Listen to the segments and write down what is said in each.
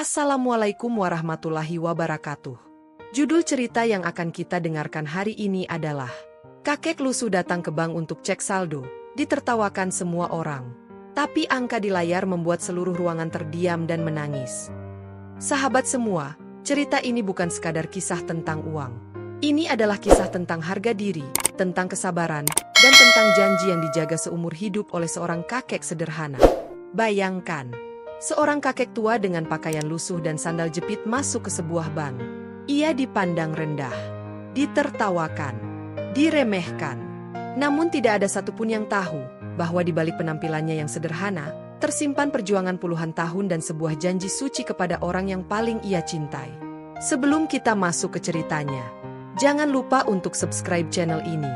Assalamualaikum warahmatullahi wabarakatuh. Judul cerita yang akan kita dengarkan hari ini adalah Kakek lusuh datang ke bank untuk cek saldo, ditertawakan semua orang. Tapi angka di layar membuat seluruh ruangan terdiam dan menangis. Sahabat semua, cerita ini bukan sekadar kisah tentang uang. Ini adalah kisah tentang harga diri, tentang kesabaran, dan tentang janji yang dijaga seumur hidup oleh seorang kakek sederhana. Bayangkan, seorang kakek tua dengan pakaian lusuh dan sandal jepit masuk ke sebuah bank. Ia dipandang rendah, ditertawakan, diremehkan. Namun tidak ada satupun yang tahu bahwa di balik penampilannya yang sederhana, tersimpan perjuangan puluhan tahun dan sebuah janji suci kepada orang yang paling ia cintai. Sebelum kita masuk ke ceritanya, jangan lupa untuk subscribe channel ini.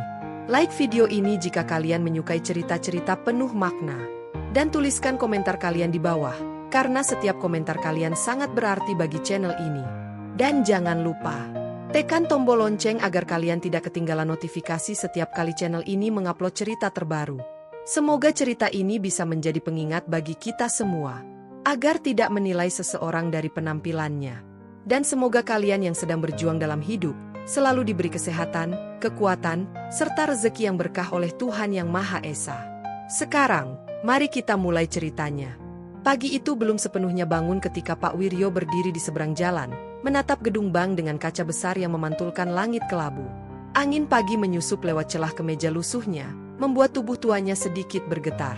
Like video ini jika kalian menyukai cerita-cerita penuh makna. Dan tuliskan komentar kalian di bawah, karena setiap komentar kalian sangat berarti bagi channel ini. Dan jangan lupa, tekan tombol lonceng agar kalian tidak ketinggalan notifikasi setiap kali channel ini mengupload cerita terbaru. Semoga cerita ini bisa menjadi pengingat bagi kita semua, agar tidak menilai seseorang dari penampilannya. Dan semoga kalian yang sedang berjuang dalam hidup, selalu diberi kesehatan, kekuatan, serta rezeki yang berkah oleh Tuhan Yang Maha Esa. Sekarang, mari kita mulai ceritanya. Pagi itu belum sepenuhnya bangun ketika Pak Wiryo berdiri di seberang jalan, menatap gedung bank dengan kaca besar yang memantulkan langit kelabu. Angin pagi menyusup lewat celah kemeja lusuhnya, membuat tubuh tuanya sedikit bergetar.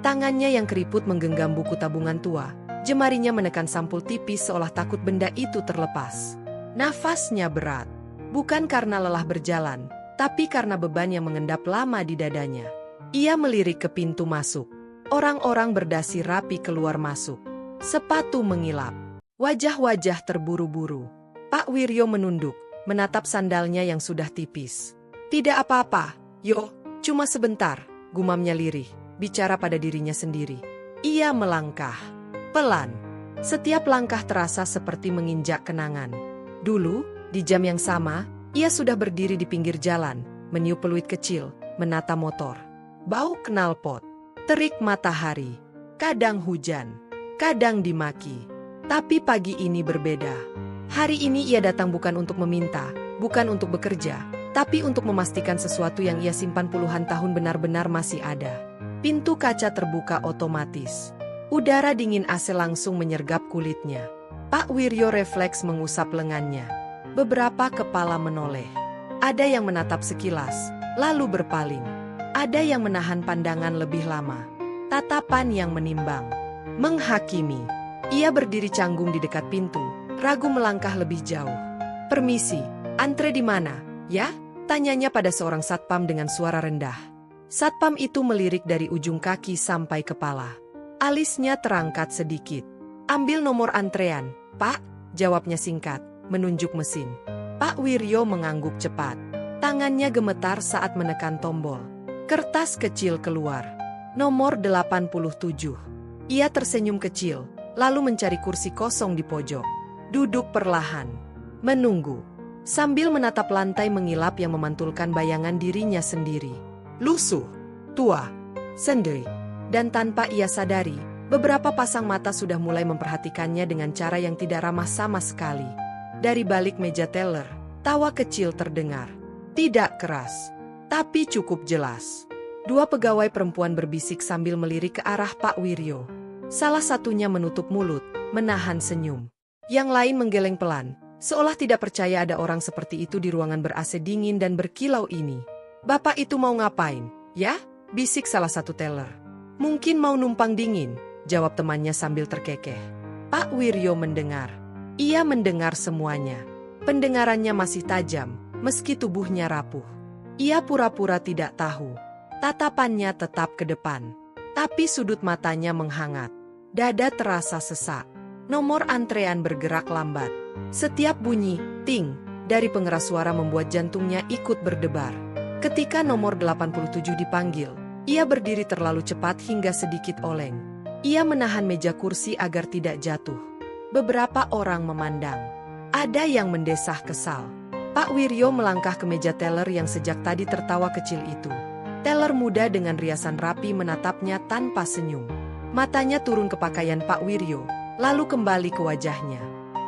Tangannya yang keriput menggenggam buku tabungan tua, jemarinya menekan sampul tipis seolah takut benda itu terlepas. Nafasnya berat, bukan karena lelah berjalan, tapi karena beban yang mengendap lama di dadanya. Ia melirik ke pintu masuk. Orang-orang berdasi rapi keluar masuk. Sepatu mengilap. Wajah-wajah terburu-buru. Pak Wiryo menunduk, menatap sandalnya yang sudah tipis. Tidak apa-apa, yo, cuma sebentar, gumamnya lirih, bicara pada dirinya sendiri. Ia melangkah. Pelan. Setiap langkah terasa seperti menginjak kenangan. Dulu, di jam yang sama, ia sudah berdiri di pinggir jalan, meniup peluit kecil, menata motor. Bau knalpot, terik matahari, kadang hujan, kadang dimaki. Tapi pagi ini berbeda. Hari ini ia datang bukan untuk meminta, bukan untuk bekerja, tapi untuk memastikan sesuatu yang ia simpan puluhan tahun benar-benar masih ada. Pintu kaca terbuka otomatis. Udara dingin AC langsung menyergap kulitnya. Pak Wiryo refleks mengusap lengannya. Beberapa kepala menoleh. Ada yang menatap sekilas, lalu berpaling. Ada yang menahan pandangan lebih lama. Tatapan yang menimbang, menghakimi. Ia berdiri canggung di dekat pintu, ragu melangkah lebih jauh. Permisi, antre di mana, ya? Tanyanya pada seorang satpam dengan suara rendah. Satpam itu melirik dari ujung kaki sampai kepala. Alisnya terangkat sedikit. Ambil nomor antrean, Pak, jawabnya singkat, menunjuk mesin. Pak Wiryo mengangguk cepat. Tangannya gemetar saat menekan tombol. Kertas kecil keluar. Nomor 87. Ia tersenyum kecil, lalu mencari kursi kosong di pojok. Duduk perlahan. Menunggu. Sambil menatap lantai mengilap yang memantulkan bayangan dirinya sendiri. Lusuh, tua, sendiri. Dan tanpa ia sadari, beberapa pasang mata sudah mulai memperhatikannya dengan cara yang tidak ramah sama sekali. Dari balik meja teller, tawa kecil terdengar. Tidak keras, tapi cukup jelas. Dua pegawai perempuan berbisik sambil melirik ke arah Pak Wiryo. Salah satunya menutup mulut, menahan senyum. Yang lain menggeleng pelan, seolah tidak percaya ada orang seperti itu di ruangan ber-AC dingin dan berkilau ini. Bapak itu mau ngapain, ya? Bisik salah satu teller. Mungkin mau numpang dingin, jawab temannya sambil terkekeh. Pak Wiryo mendengar. Ia mendengar semuanya. Pendengarannya masih tajam, meski tubuhnya rapuh. Ia pura-pura tidak tahu. Tatapannya tetap ke depan. Tapi sudut matanya menghangat. Dada terasa sesak. Nomor antrean bergerak lambat. Setiap bunyi, ting, dari pengeras suara membuat jantungnya ikut berdebar. Ketika nomor 87 dipanggil, ia berdiri terlalu cepat hingga sedikit oleng. Ia menahan meja kursi agar tidak jatuh. Beberapa orang memandang. Ada yang mendesah kesal. Pak Wiryo melangkah ke meja teller yang sejak tadi tertawa kecil itu. Teller muda dengan riasan rapi menatapnya tanpa senyum. Matanya turun ke pakaian Pak Wiryo, lalu kembali ke wajahnya.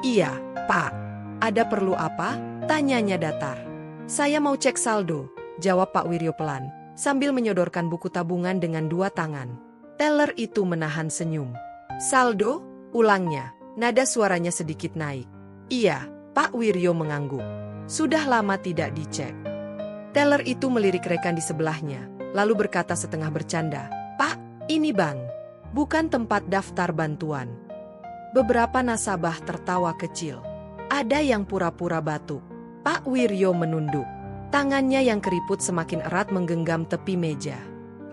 "Iya, Pak. Ada perlu apa?" tanyanya datar. "Saya mau cek saldo," jawab Pak Wiryo pelan, sambil menyodorkan buku tabungan dengan dua tangan. Teller itu menahan senyum. "Saldo?" ulangnya, nada suaranya sedikit naik. "Iya," Pak Wiryo mengangguk. "Sudah lama tidak dicek." Teller itu melirik rekan di sebelahnya, lalu berkata setengah bercanda, "Pak, ini bank, bukan tempat daftar bantuan." Beberapa nasabah tertawa kecil. Ada yang pura-pura batuk. Pak Wiryo menunduk. Tangannya yang keriput semakin erat menggenggam tepi meja.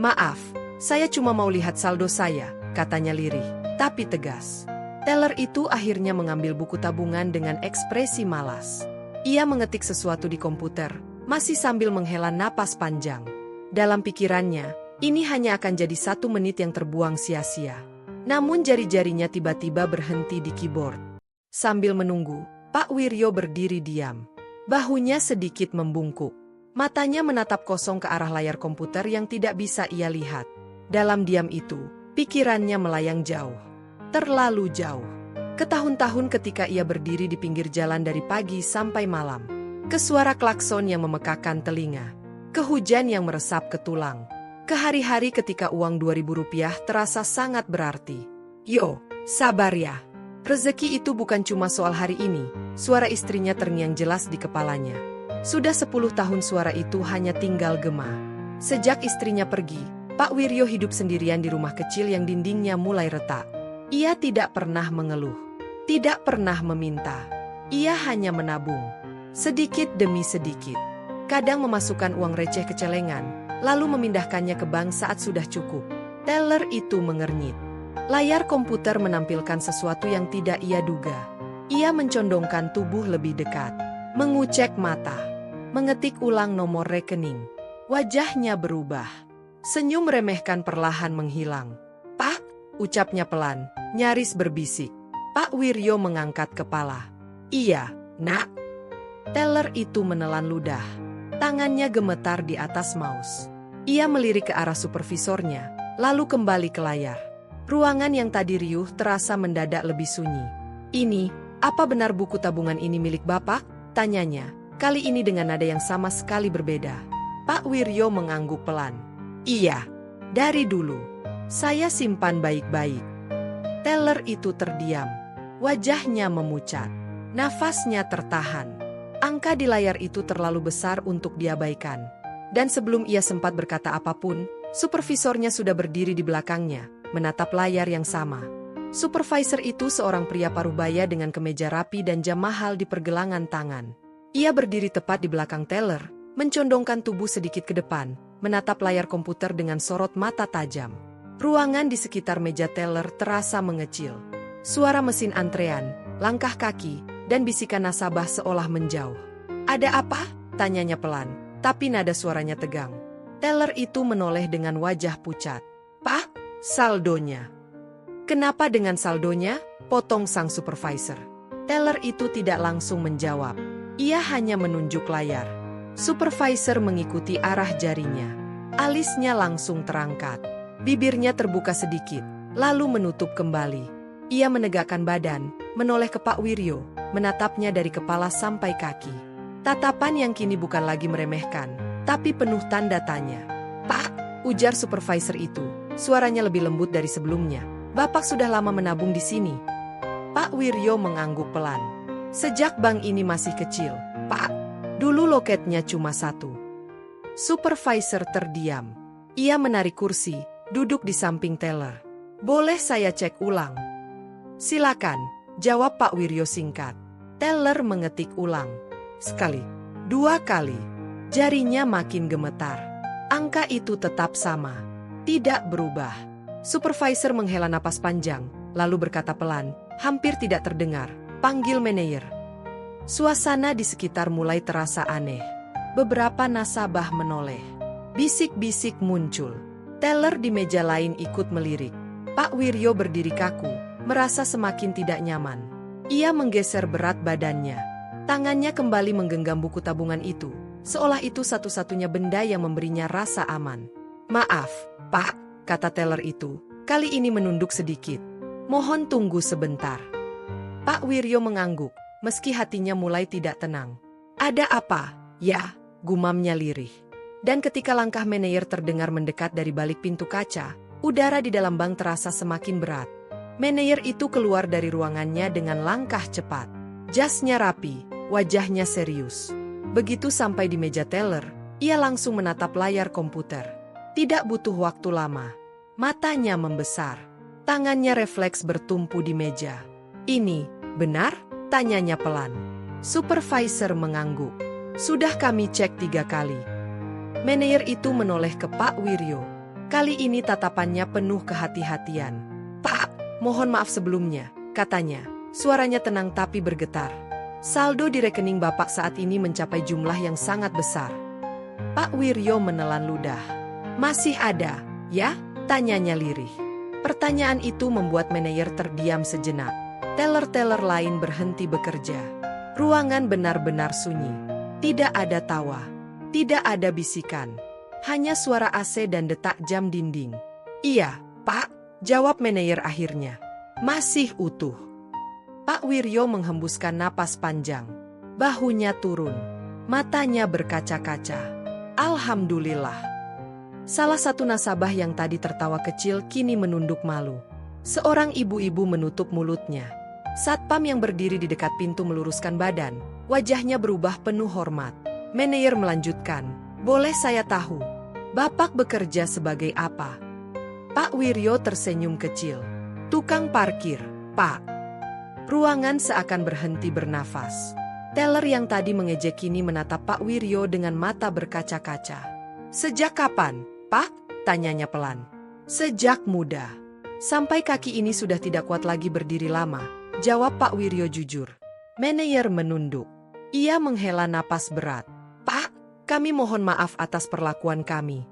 "Maaf, saya cuma mau lihat saldo saya," katanya lirih, tapi tegas. Teller itu akhirnya mengambil buku tabungan dengan ekspresi malas. Ia mengetik sesuatu di komputer, masih sambil menghela napas panjang. Dalam pikirannya, ini hanya akan jadi 1 menit yang terbuang sia-sia. Namun jari-jarinya tiba-tiba berhenti di keyboard. Sambil menunggu, Pak Wiryo berdiri diam. Bahunya sedikit membungkuk. Matanya menatap kosong ke arah layar komputer yang tidak bisa ia lihat. Dalam diam itu, pikirannya melayang jauh. Terlalu jauh. Ke tahun-tahun ketika ia berdiri di pinggir jalan dari pagi sampai malam. Ke suara klakson yang memekakan telinga. Ke hujan yang meresap ke tulang. Ke hari-hari ketika uang Rp2.000 terasa sangat berarti. "Yo, sabar ya. Rezeki itu bukan cuma soal hari ini," suara istrinya terngiang jelas di kepalanya. Sudah 10 tahun suara itu hanya tinggal gema. Sejak istrinya pergi, Pak Wiryo hidup sendirian di rumah kecil yang dindingnya mulai retak. Ia tidak pernah mengeluh, tidak pernah meminta. Ia hanya menabung, sedikit demi sedikit. Kadang memasukkan uang receh ke celengan, lalu memindahkannya ke bank saat sudah cukup. Teller itu mengernyit. Layar komputer menampilkan sesuatu yang tidak ia duga. Ia mencondongkan tubuh lebih dekat, mengucek mata, mengetik ulang nomor rekening. Wajahnya berubah. Senyum meremehkan perlahan menghilang. "Pak," ucapnya pelan, nyaris berbisik. Pak Wiryo mengangkat kepala. "Iya, Nak." Teller itu menelan ludah. Tangannya gemetar di atas mouse. Ia melirik ke arah supervisornya, lalu kembali ke layar. Ruangan yang tadi riuh terasa mendadak lebih sunyi. "Ini, apa benar buku tabungan ini milik Bapak?" tanyanya, kali ini dengan nada yang sama sekali berbeda. Pak Wiryo mengangguk pelan. "Iya, dari dulu. Saya simpan baik-baik." Teller itu terdiam. Wajahnya memucat. Nafasnya tertahan. Angka di layar itu terlalu besar untuk diabaikan. Dan sebelum ia sempat berkata apapun, supervisornya sudah berdiri di belakangnya, menatap layar yang sama. Supervisor itu seorang pria parubaya dengan kemeja rapi dan jam mahal di pergelangan tangan. Ia berdiri tepat di belakang teller, mencondongkan tubuh sedikit ke depan, menatap layar komputer dengan sorot mata tajam. Ruangan di sekitar meja teller terasa mengecil. Suara mesin antrean, langkah kaki, dan bisikan nasabah seolah menjauh. "Ada apa?" tanyanya pelan, tapi nada suaranya tegang. Teller itu menoleh dengan wajah pucat. "Pak, saldonya." "Kenapa dengan saldonya?" potong sang supervisor. Teller itu tidak langsung menjawab. Ia hanya menunjuk layar. Supervisor mengikuti arah jarinya. Alisnya langsung terangkat. Bibirnya terbuka sedikit, lalu menutup kembali. Ia menegakkan badan, menoleh ke Pak Wiryo, menatapnya dari kepala sampai kaki. Tatapan yang kini bukan lagi meremehkan, tapi penuh tanda tanya. "Pak," ujar supervisor itu, suaranya lebih lembut dari sebelumnya. "Bapak sudah lama menabung di sini?" Pak Wiryo mengangguk pelan. "Sejak bank ini masih kecil, Pak. Dulu loketnya cuma 1. Supervisor terdiam. Ia menarik kursi, duduk di samping teller. "Boleh saya cek ulang?" "Silakan," jawab Pak Wiryo singkat. Teller mengetik ulang. Sekali, 2 kali. Jarinya makin gemetar. Angka itu tetap sama. Tidak berubah. Supervisor menghela napas panjang, lalu berkata pelan, hampir tidak terdengar, "Panggil manajer." Suasana di sekitar mulai terasa aneh. Beberapa nasabah menoleh. Bisik-bisik muncul. Teller di meja lain ikut melirik. Pak Wiryo berdiri kaku, merasa semakin tidak nyaman. Ia menggeser berat badannya. Tangannya kembali menggenggam buku tabungan itu, seolah itu satu-satunya benda yang memberinya rasa aman. "Maaf, Pak," kata teller itu, kali ini menunduk sedikit. Mohon tunggu sebentar. Pak Wiryo mengangguk, meski hatinya mulai tidak tenang. Ada apa? Ya, gumamnya lirih. Dan ketika langkah manajer terdengar mendekat dari balik pintu kaca, udara di dalam bank terasa semakin berat. Manajer itu keluar dari ruangannya dengan langkah cepat. Jasnya rapi, wajahnya serius. Begitu sampai di meja teller, ia langsung menatap layar komputer. Tidak butuh waktu lama. Matanya membesar. Tangannya refleks bertumpu di meja. Ini, benar? Tanyanya pelan. Supervisor mengangguk. Sudah kami cek 3 kali. Manajer itu menoleh ke Pak Wiryo. Kali ini tatapannya penuh kehati-hatian. Pak, mohon maaf sebelumnya, katanya. Suaranya tenang tapi bergetar. Saldo di rekening Bapak saat ini mencapai jumlah yang sangat besar. Pak Wiryo menelan ludah. Masih ada, ya? Tanyanya lirih. Pertanyaan itu membuat manajer terdiam sejenak. Teller-teller lain berhenti bekerja. Ruangan benar-benar sunyi. Tidak ada tawa. Tidak ada bisikan. Hanya suara AC dan detak jam dinding. Iya, Pak, jawab manajer akhirnya. Masih utuh. Pak Wiryo menghembuskan napas panjang. Bahunya turun. Matanya berkaca-kaca. Alhamdulillah. Salah satu nasabah yang tadi tertawa kecil kini menunduk malu. Seorang ibu-ibu menutup mulutnya. Satpam yang berdiri di dekat pintu meluruskan badan. Wajahnya berubah penuh hormat. Manajer melanjutkan, boleh saya tahu, Bapak bekerja sebagai apa? Pak Wiryo tersenyum kecil. Tukang parkir, Pak. Ruangan seakan berhenti bernafas. Teller yang tadi mengejek kini menatap Pak Wiryo dengan mata berkaca-kaca. Sejak kapan, Pak? Tanyanya pelan. Sejak muda. Sampai kaki ini sudah tidak kuat lagi berdiri lama, jawab Pak Wiryo jujur. Manajer menunduk. Ia menghela napas berat. Pak, kami mohon maaf atas perlakuan kami.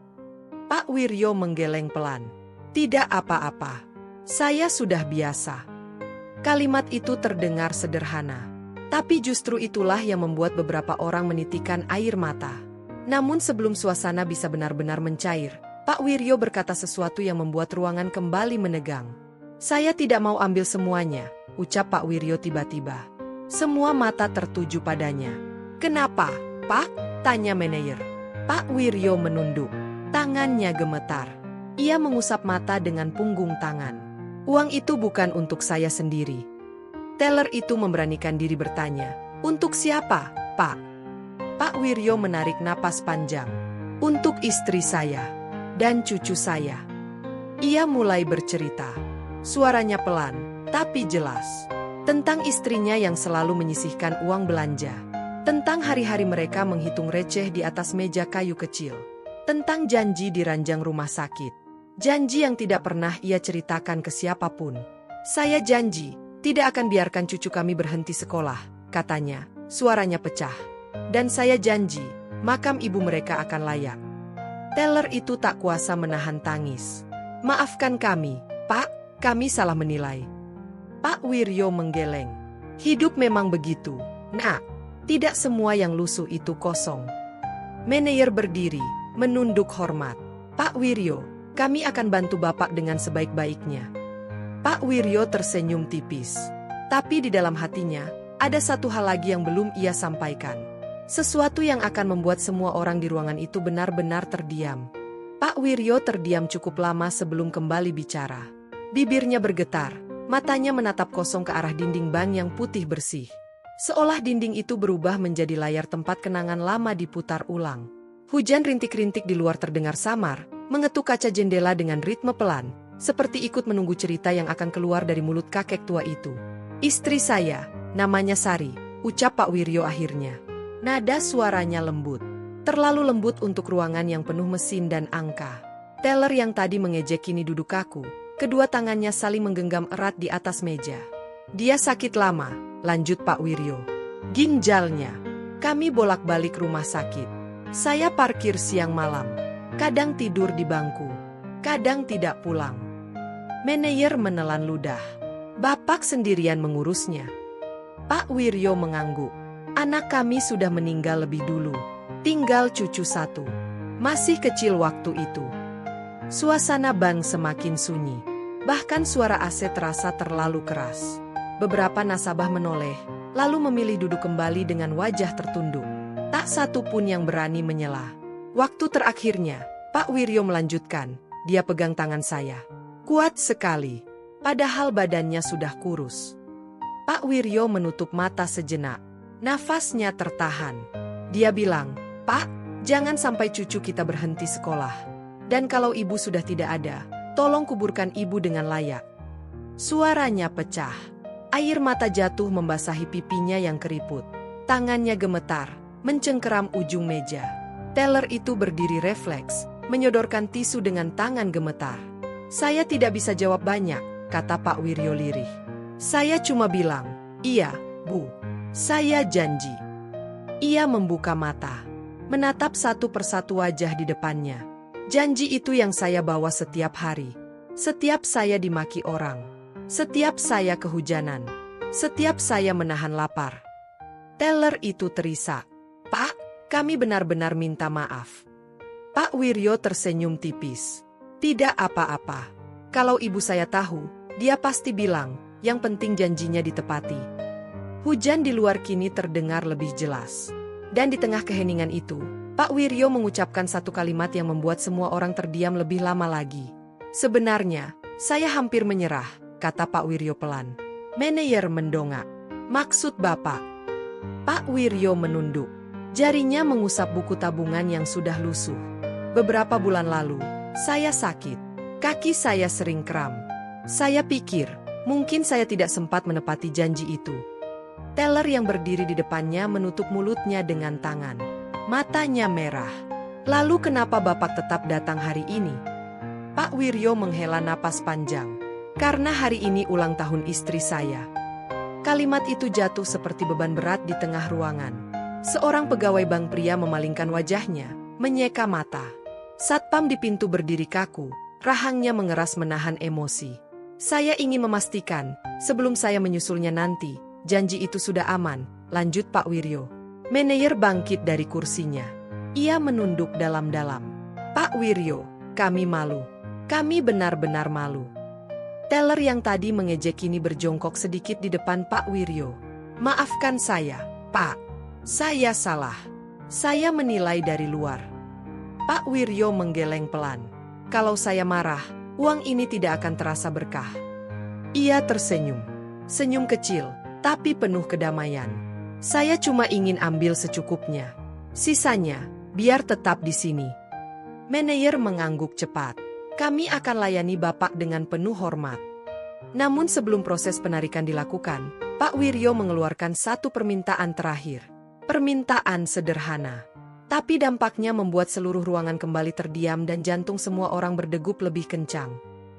Pak Wiryo menggeleng pelan. Tidak apa-apa. Saya sudah biasa. Kalimat itu terdengar sederhana. Tapi justru itulah yang membuat beberapa orang menitikkan air mata. Namun sebelum suasana bisa benar-benar mencair, Pak Wiryo berkata sesuatu yang membuat ruangan kembali menegang. Saya tidak mau ambil semuanya, ucap Pak Wiryo tiba-tiba. Semua mata tertuju padanya. Kenapa, Pak? Tanya manajer. Pak Wiryo menunduk. Tangannya gemetar. Ia mengusap mata dengan punggung tangan. Uang itu bukan untuk saya sendiri. Teller itu memberanikan diri bertanya. Untuk siapa, Pak? Pak Wiryo menarik napas panjang. Untuk istri saya. Dan cucu saya. Ia mulai bercerita. Suaranya pelan, tapi jelas. Tentang istrinya yang selalu menyisihkan uang belanja. Tentang hari-hari mereka menghitung receh di atas meja kayu kecil. Tentang janji di ranjang rumah sakit. Janji yang tidak pernah ia ceritakan ke siapapun. Saya janji, tidak akan biarkan cucu kami berhenti sekolah, katanya. Suaranya pecah. Dan saya janji, makam ibu mereka akan layak. Teller itu tak kuasa menahan tangis. Maafkan kami, Pak, kami salah menilai. Pak Wiryo menggeleng. Hidup memang begitu, Nak. Tidak semua yang lusuh itu kosong. Manajer berdiri, menunduk hormat. Pak Wiryo, kami akan bantu Bapak dengan sebaik-baiknya. Pak Wiryo tersenyum tipis. Tapi di dalam hatinya, ada satu hal lagi yang belum ia sampaikan. Sesuatu yang akan membuat semua orang di ruangan itu benar-benar terdiam. Pak Wiryo terdiam cukup lama sebelum kembali bicara. Bibirnya bergetar, matanya menatap kosong ke arah dinding bank yang putih bersih. Seolah dinding itu berubah menjadi layar tempat kenangan lama diputar ulang. Hujan rintik-rintik di luar terdengar samar, mengetuk kaca jendela dengan ritme pelan, seperti ikut menunggu cerita yang akan keluar dari mulut kakek tua itu. Istri saya, namanya Sari, ucap Pak Wiryo akhirnya. Nada suaranya lembut. Terlalu lembut untuk ruangan yang penuh mesin dan angka. Teller yang tadi mengejek kini duduk kaku, kedua tangannya saling menggenggam erat di atas meja. Dia sakit lama, lanjut Pak Wiryo. Ginjalnya. Kami bolak-balik rumah sakit. Saya parkir siang malam. Kadang tidur di bangku. Kadang tidak pulang. Manajer menelan ludah. Bapak sendirian mengurusnya. Pak Wiryo mengangguk. Anak kami sudah meninggal lebih dulu. Tinggal cucu satu. Masih kecil waktu itu. Suasana bank semakin sunyi. Bahkan suara AC terasa terlalu keras. Beberapa nasabah menoleh, lalu memilih duduk kembali dengan wajah tertunduk. Tak satu pun yang berani menyela. Waktu terakhirnya, Pak Wiryo melanjutkan. Dia pegang tangan saya. Kuat sekali, padahal badannya sudah kurus. Pak Wiryo menutup mata sejenak. Nafasnya tertahan. Dia bilang, "Pak, jangan sampai cucu kita berhenti sekolah. Dan kalau ibu sudah tidak ada, tolong kuburkan ibu dengan layak." Suaranya pecah. Air mata jatuh membasahi pipinya yang keriput. Tangannya gemetar, mencengkeram ujung meja. Teller itu berdiri refleks, menyodorkan tisu dengan tangan gemetar. "Saya tidak bisa jawab banyak," kata Pak Wiryo lirih. "Saya cuma bilang, iya, Bu. Saya janji." Ia membuka mata, menatap satu persatu wajah di depannya. "Janji itu yang saya bawa setiap hari. Setiap saya dimaki orang. Setiap saya kehujanan. Setiap saya menahan lapar." Teller itu terisak. "Pak, kami benar-benar minta maaf." Pak Wiryo tersenyum tipis. "Tidak apa-apa. Kalau ibu saya tahu, dia pasti bilang, yang penting janjinya ditepati." Hujan di luar kini terdengar lebih jelas. Dan di tengah keheningan itu, Pak Wiryo mengucapkan satu kalimat yang membuat semua orang terdiam lebih lama lagi. "Sebenarnya, saya hampir menyerah," kata Pak Wiryo pelan. Manajer mendongak. "Maksud Bapak?" Pak Wiryo menunduk. Jarinya mengusap buku tabungan yang sudah lusuh. "Beberapa bulan lalu, saya sakit. Kaki saya sering kram. Saya pikir, mungkin saya tidak sempat menepati janji itu." Teller yang berdiri di depannya menutup mulutnya dengan tangan. Matanya merah. "Lalu kenapa Bapak tetap datang hari ini?" Pak Wiryo menghela napas panjang. "Karena hari ini ulang tahun istri saya." Kalimat itu jatuh seperti beban berat di tengah ruangan. Seorang pegawai bank pria memalingkan wajahnya, menyeka mata. Satpam di pintu berdiri kaku, rahangnya mengeras menahan emosi. "Saya ingin memastikan, sebelum saya menyusulnya nanti, janji itu sudah aman," lanjut Pak Wiryo. Manajer bangkit dari kursinya. Ia menunduk dalam-dalam. "Pak Wiryo, kami malu. Kami benar-benar malu." Teller yang tadi mengejek kini berjongkok sedikit di depan Pak Wiryo. "Maafkan saya, Pak. Saya salah. Saya menilai dari luar." Pak Wiryo menggeleng pelan. "Kalau saya marah, uang ini tidak akan terasa berkah." Ia tersenyum. Senyum kecil, tapi penuh kedamaian. "Saya cuma ingin ambil secukupnya. Sisanya, biar tetap di sini." Manajer mengangguk cepat. "Kami akan layani Bapak dengan penuh hormat." Namun sebelum proses penarikan dilakukan, Pak Wiryo mengeluarkan satu permintaan terakhir. Permintaan sederhana. Tapi dampaknya membuat seluruh ruangan kembali terdiam dan jantung semua orang berdegup lebih kencang.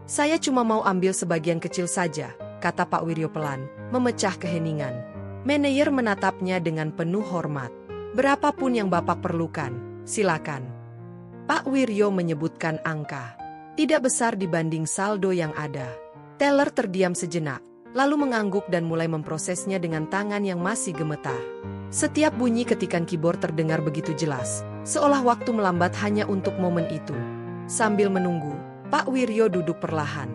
"Saya cuma mau ambil sebagian kecil saja," kata Pak Wiryo pelan, memecah keheningan. Manajer menatapnya dengan penuh hormat. "Berapapun yang Bapak perlukan, silakan." Pak Wiryo menyebutkan angka. Tidak besar dibanding saldo yang ada. Teller terdiam sejenak, lalu mengangguk dan mulai memprosesnya dengan tangan yang masih gemetar. Setiap bunyi ketikan keyboard terdengar begitu jelas, seolah waktu melambat hanya untuk momen itu. Sambil menunggu, Pak Wiryo duduk perlahan.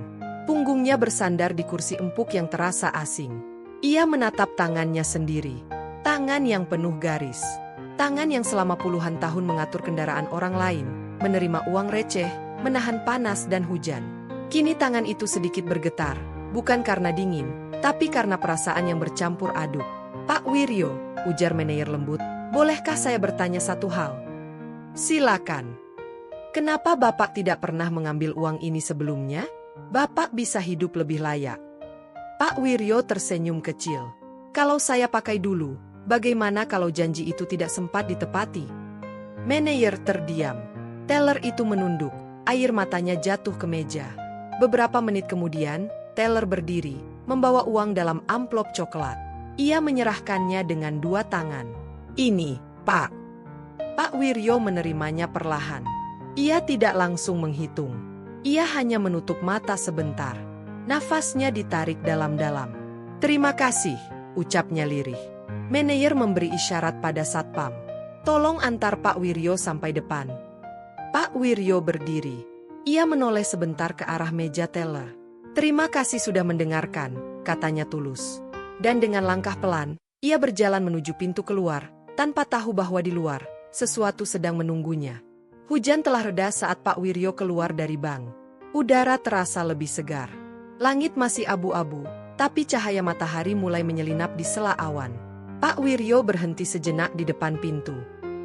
Punggungnya bersandar di kursi empuk yang terasa asing. Ia menatap tangannya sendiri. Tangan yang penuh garis. Tangan yang selama puluhan tahun mengatur kendaraan orang lain, menerima uang receh, menahan panas dan hujan. Kini tangan itu sedikit bergetar, bukan karena dingin, tapi karena perasaan yang bercampur aduk. "Pak Wiryo," ujar manajer lembut, "bolehkah saya bertanya satu hal?" "Silakan." "Kenapa Bapak tidak pernah mengambil uang ini sebelumnya? Bapak bisa hidup lebih layak." Pak Wiryo tersenyum kecil. "Kalau saya pakai dulu, bagaimana kalau janji itu tidak sempat ditepati?" Manajer terdiam. Teller itu menunduk, air matanya jatuh ke meja. Beberapa menit kemudian, teller berdiri, membawa uang dalam amplop coklat. Ia menyerahkannya dengan dua tangan. "Ini, Pak." Pak Wiryo menerimanya perlahan. Ia tidak langsung menghitung. Ia hanya menutup mata sebentar. Nafasnya ditarik dalam-dalam. "Terima kasih," ucapnya lirih. Manajer memberi isyarat pada satpam. "Tolong antar Pak Wiryo sampai depan." Pak Wiryo berdiri. Ia menoleh sebentar ke arah meja teller. Terima kasih sudah mendengarkan, katanya tulus. Dan dengan langkah pelan, ia berjalan menuju pintu keluar, tanpa tahu bahwa di luar, sesuatu sedang menunggunya. Hujan telah reda saat Pak Wiryo keluar dari bank. Udara terasa lebih segar. Langit masih abu-abu, tapi cahaya matahari mulai menyelinap di sela awan. Pak Wiryo berhenti sejenak di depan pintu.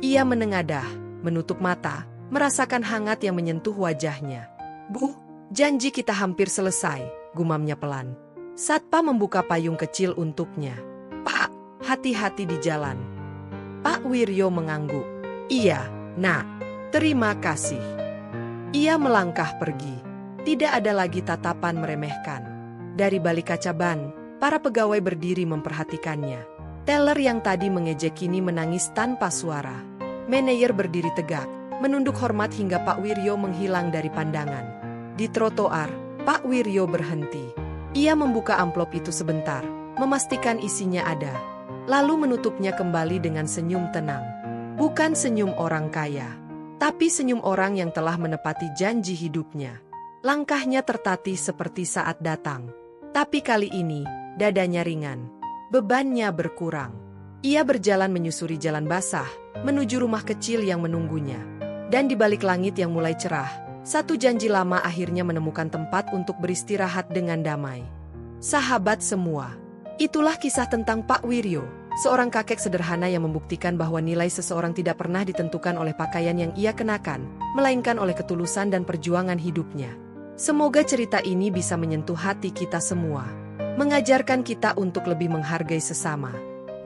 Ia menengadah, menutup mata, merasakan hangat yang menyentuh wajahnya. "Bu, janji kita hampir selesai," gumamnya pelan. Satpam membuka payung kecil untuknya. "Pak, hati-hati di jalan." Pak Wiryo mengangguk. "Iya, Nak. Terima kasih." Ia melangkah pergi. Tidak ada lagi tatapan meremehkan. Dari balik kaca ban, para pegawai berdiri memperhatikannya. Teller yang tadi mengejek kini menangis tanpa suara. Manajer berdiri tegak, menunduk hormat hingga Pak Wiryo menghilang dari pandangan. Di trotoar, Pak Wiryo berhenti. Ia membuka amplop itu sebentar, memastikan isinya ada. Lalu menutupnya kembali dengan senyum tenang. Bukan senyum orang kaya, tapi senyum orang yang telah menepati janji hidupnya. Langkahnya tertatih seperti saat datang. Tapi kali ini, dadanya ringan. Bebannya berkurang. Ia berjalan menyusuri jalan basah, menuju rumah kecil yang menunggunya. Dan di balik langit yang mulai cerah, satu janji lama akhirnya menemukan tempat untuk beristirahat dengan damai. Sahabat semua, itulah kisah tentang Pak Wiryo, seorang kakek sederhana yang membuktikan bahwa nilai seseorang tidak pernah ditentukan oleh pakaian yang ia kenakan, melainkan oleh ketulusan dan perjuangan hidupnya. Semoga cerita ini bisa menyentuh hati kita semua, mengajarkan kita untuk lebih menghargai sesama,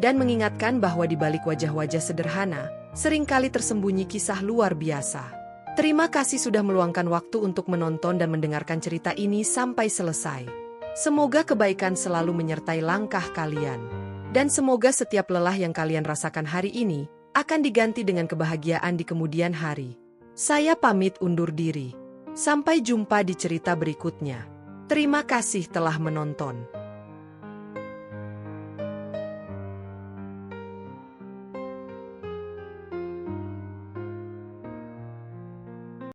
dan mengingatkan bahwa di balik wajah-wajah sederhana, seringkali tersembunyi kisah luar biasa. Terima kasih sudah meluangkan waktu untuk menonton dan mendengarkan cerita ini sampai selesai. Semoga kebaikan selalu menyertai langkah kalian. Dan semoga setiap lelah yang kalian rasakan hari ini, akan diganti dengan kebahagiaan di kemudian hari. Saya pamit undur diri. Sampai jumpa di cerita berikutnya. Terima kasih telah menonton.